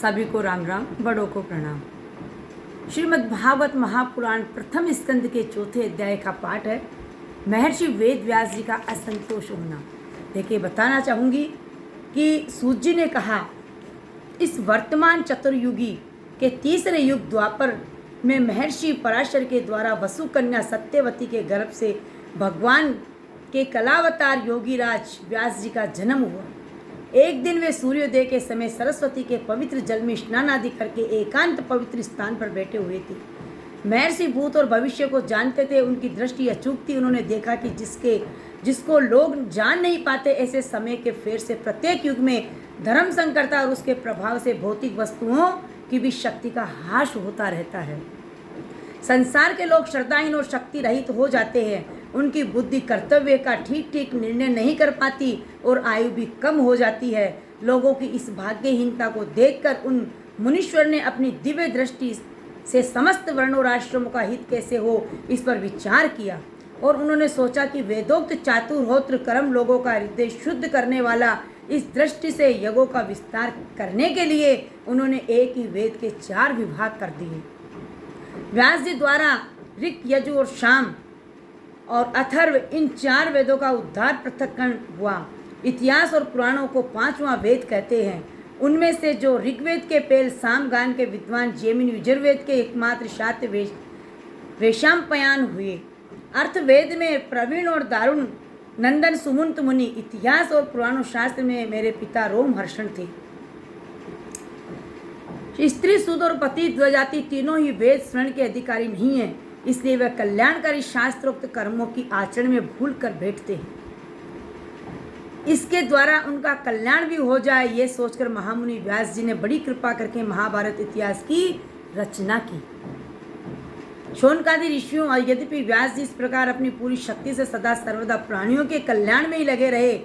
सभी को राम राम, बड़ों को प्रणाम। श्रीमद् भागवत महापुराण प्रथम स्कंद के चौथे अध्याय का पाठ है महर्षि वेद व्यास जी का असंतोष होना। देखिए, बताना चाहूँगी कि सूत जी ने कहा, इस वर्तमान चतुर्युगी के तीसरे युग द्वापर में महर्षि पराशर के द्वारा वसु कन्या सत्यवती के गर्भ से भगवान के कलावतार योगीराज व्यास जी का जन्म हुआ। एक दिन वे सूर्योदय के समय सरस्वती के पवित्र जल में स्नान आदि करके एकांत पवित्र स्थान पर बैठे हुए थे। महर्षि भूत और भविष्य को जानते थे, उनकी दृष्टि अचूक थी। उन्होंने देखा कि जिसको लोग जान नहीं पाते, ऐसे समय के फेर से प्रत्येक युग में धर्म संकरता और उसके प्रभाव से भौतिक वस्तुओं की भी शक्ति का ह्रास होता रहता है। संसार के लोग श्रद्धाहीन और शक्ति रहित हो जाते हैं। उनकी बुद्धि कर्तव्य का ठीक निर्णय नहीं कर पाती और आयु भी कम हो जाती है। लोगों की इस भाग्यहीनता को देखकर उन मुनीश्वर ने अपनी दिव्य दृष्टि से समस्त वर्णों आश्रमों का हित कैसे हो, इस पर विचार किया और उन्होंने सोचा कि वेदोक्त चातुर्होत्र कर्म लोगों का हृदय शुद्ध करने वाला। इस दृष्टि से यज्ञों का विस्तार करने के लिए उन्होंने एक ही वेद के 4 विभाग कर दिए। व्यास जी द्वारा ऋक, यजु और साम और अथर्व, इन 4 वेदों का उद्धार पृथक्करण हुआ। इतिहास और पुराणों को 5वां वेद कहते हैं। उनमें से जो ऋग्वेद के पेल सामगान के विद्वान जैमिनी, यजुर्वेद के एकमात्र शाक्त वैशंपायन हुए। अर्थवेद में प्रवीण और दारुण नंदन सुमंत मुनि, इतिहास और पुराणों शास्त्र में मेरे पिता रोमहर्षण थे। स्त्री, शूद्र और पति द्वजाति तीनों ही वेद शरण के अधिकारी नहीं हैं, इसलिए वे कल्याणकारी शास्त्रोक्त कर्मों की आचरण में भूल कर बैठते हैं। इसके द्वारा उनका कल्याण भी हो जाए, ये सोचकर महामुनि व्यास जी ने बड़ी कृपा करके महाभारत इतिहास की रचना की। शौनकादि ऋषियों और यद्यपि व्यास जी इस प्रकार अपनी पूरी शक्ति से सदा सर्वदा प्राणियों के कल्याण में ही लगे रहे,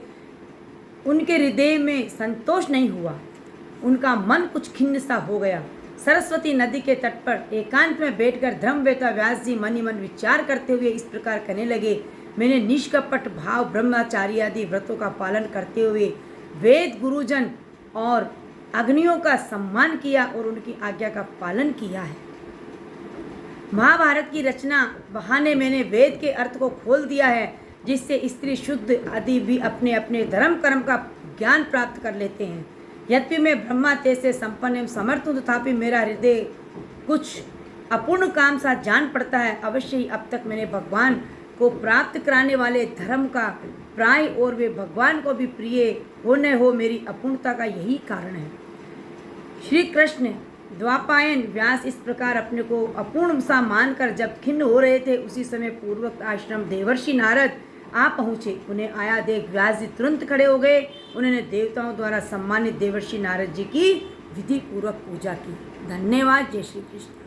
उनके हृदय में संतोष नहीं हुआ। उनका मन कुछ खिन्न सा हो गया। सरस्वती नदी के तट पर एकांत में बैठकर धर्मवेता व्यास जी मन ही मन विचार करते हुए इस प्रकार कहने लगे, मैंने निष्कपट भाव ब्रह्मचारी आदि व्रतों का पालन करते हुए वेद, गुरुजन और अग्नियों का सम्मान किया और उनकी आज्ञा का पालन किया है। महाभारत की रचना बहाने मैंने वेद के अर्थ को खोल दिया है, जिससे स्त्री, शुद्ध आदि भी अपने अपने धर्म कर्म का ज्ञान प्राप्त कर लेते हैं। यद्यपि मैं ब्रह्मा तेज से संपन्न एवं समर्थ हूँ, तथापि मेरा हृदय कुछ अपूर्ण काम सा जान पड़ता है। अवश्य ही अब तक मैंने भगवान को प्राप्त कराने वाले धर्म का प्राय और वे भगवान को भी प्रिय हो न हो, मेरी अपूर्णता का यही कारण है। श्री कृष्ण द्वापायन व्यास इस प्रकार अपने को अपूर्ण सा मानकर जब खिन्न हो रहे थे, उसी समय पूर्वक आश्रम देवर्षि नारद आ पहुँचे। उन्हें आया देख व्यास जी तुरंत खड़े हो गए। उन्होंने देवताओं द्वारा सम्मानित देवर्षि नारद जी की विधि पूर्वक पूजा की। धन्यवाद। जय श्री कृष्ण।